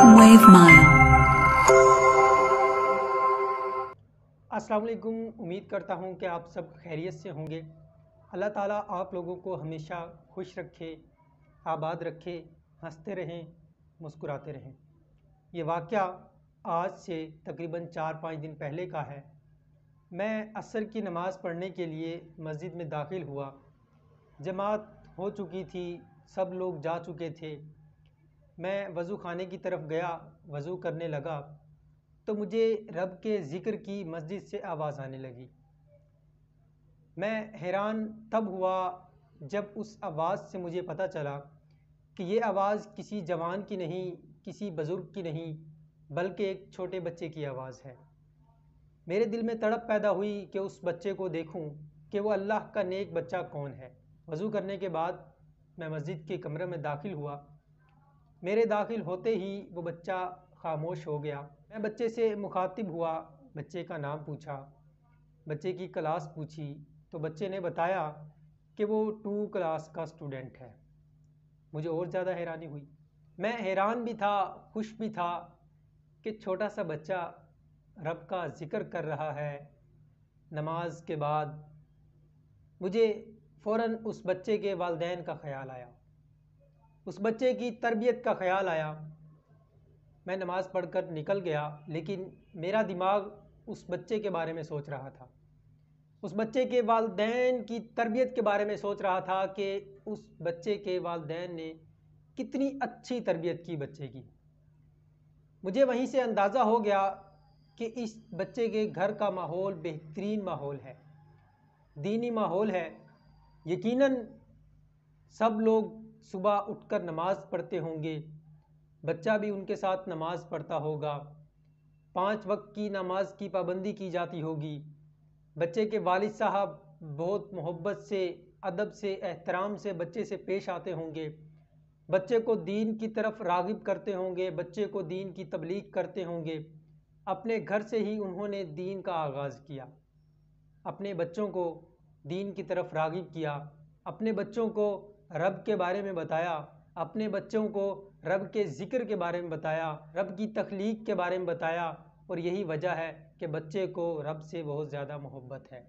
Wave Mile। अस्सलाम वालेकुम। उम्मीद करता हूँ कि आप सब खैरियत से होंगे। अल्लाह ताला आप लोगों को हमेशा खुश रखे, आबाद रखे, हंसते रहें, मुस्कुराते रहें। ये वाक़या आज से तकरीबन 4-5 दिन पहले का है। मैं असर की नमाज़ पढ़ने के लिए मस्जिद में दाखिल हुआ। जमात हो चुकी थी, सब लोग जा चुके थे। मैं वज़ू खाने की तरफ गया, वज़ू करने लगा तो मुझे रब के ज़िक्र की मस्जिद से आवाज़ आने लगी। मैं हैरान तब हुआ जब उस आवाज़ से मुझे पता चला कि ये आवाज़ किसी जवान की नहीं, किसी बुज़ुर्ग की नहीं, बल्कि एक छोटे बच्चे की आवाज़ है। मेरे दिल में तड़प पैदा हुई कि उस बच्चे को देखूं कि वो अल्लाह का नेक बच्चा कौन है। वज़ू करने के बाद मैं मस्जिद के कमरे में दाखिल हुआ। मेरे दाखिल होते ही वो बच्चा खामोश हो गया। मैं बच्चे से मुखातिब हुआ, बच्चे का नाम पूछा, बच्चे की क्लास पूछी तो बच्चे ने बताया कि वो 2 क्लास का स्टूडेंट है। मुझे और ज़्यादा हैरानी हुई। मैं हैरान भी था, खुश भी था कि छोटा सा बच्चा रब का ज़िक्र कर रहा है नमाज के बाद। मुझे फ़ौरन उस बच्चे के वालिदैन का ख़याल आया, उस बच्चे की तरबियत का ख़याल आया। मैं नमाज़ पढ़कर निकल गया, लेकिन मेरा दिमाग उस बच्चे के बारे में सोच रहा था, उस बच्चे के वालिदैन की तरबियत के बारे में सोच रहा था कि उस बच्चे के वालिदैन ने कितनी अच्छी तरबियत की बच्चे की। मुझे वहीं से अंदाज़ा हो गया कि इस बच्चे के घर का माहौल बेहतरीन माहौल है, दीनी माहौल है। यकीनन सब लोग सुबह उठकर नमाज़ पढ़ते होंगे, बच्चा भी उनके साथ नमाज़ पढ़ता होगा, 5 वक्त की नमाज की पाबंदी की जाती होगी। बच्चे के वालिद साहब बहुत मोहब्बत से, अदब से, एहतराम से बच्चे से पेश आते होंगे, बच्चे को दीन की तरफ राग़िब करते होंगे, बच्चे को दीन की तबलीग करते होंगे। अपने घर से ही उन्होंने दीन का आगाज़ किया, अपने बच्चों को दीन की तरफ राग़िब किया, अपने बच्चों को रब के बारे में बताया, अपने बच्चों को रब के ज़िक्र के बारे में बताया, रब की तख्लीक के बारे में बताया। और यही वजह है कि बच्चे को रब से बहुत ज़्यादा मोहब्बत है,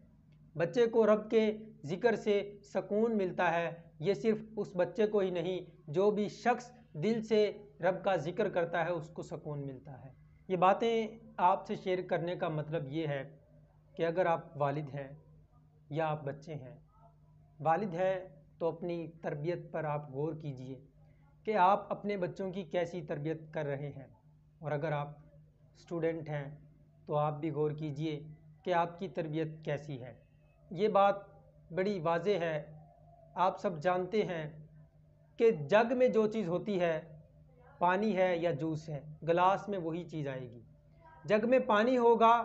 बच्चे को रब के ज़िक्र से सुकून मिलता है। ये सिर्फ़ उस बच्चे को ही नहीं, जो भी शख्स दिल से रब का ज़िक्र करता है उसको सुकून मिलता है। ये बातें आपसे शेयर करने का मतलब ये है कि अगर आप वालिद हैं या आप बच्चे हैं, वालिद हैं तो अपनी तरबियत पर आप गौर कीजिए कि आप अपने बच्चों की कैसी तरबियत कर रहे हैं। और अगर आप स्टूडेंट हैं तो आप भी गौर कीजिए कि आपकी तरबियत कैसी है। ये बात बड़ी वाज़ेह है, आप सब जानते हैं कि जग में जो चीज़ होती है, पानी है या जूस है, गिलास में वही चीज़ आएगी। जग में पानी होगा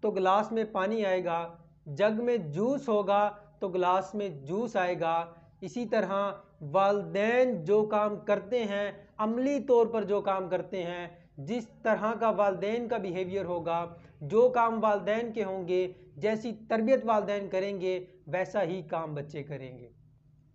तो गिलास में पानी आएगा, जग में जूस होगा तो गिलास में जूस आएगा। इसी तरह वालिदैन जो काम करते हैं, अमली तौर पर जो काम करते हैं, जिस तरह का वालिदैन का बिहेवियर होगा, जो काम वालिदैन के होंगे, जैसी तरबियत वालिदैन करेंगे, वैसा ही काम बच्चे करेंगे।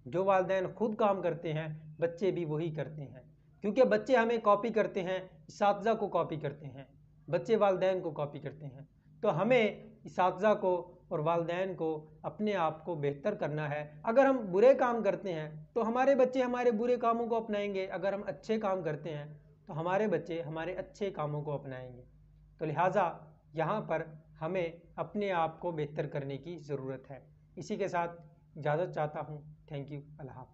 जो वालिदैन खुद काम करते हैं, बच्चे भी वही करते हैं, क्योंकि बच्चे हमें कॉपी करते हैं, इसातिज़ा को कॉपी करते हैं, बच्चे वालिदैन को कॉपी करते हैं। तो हमें इसातिज़ा को और वालिदैन को अपने आप को बेहतर करना है। अगर हम बुरे काम करते हैं तो हमारे बच्चे हमारे बुरे कामों को अपनाएंगे, अगर हम अच्छे काम करते हैं तो हमारे बच्चे हमारे अच्छे कामों को अपनाएंगे। तो लिहाजा यहाँ पर हमें अपने आप को बेहतर करने की ज़रूरत है। इसी के साथ इजाज़त चाहता हूँ। Thank you. अल्लाह हाफ़िज़।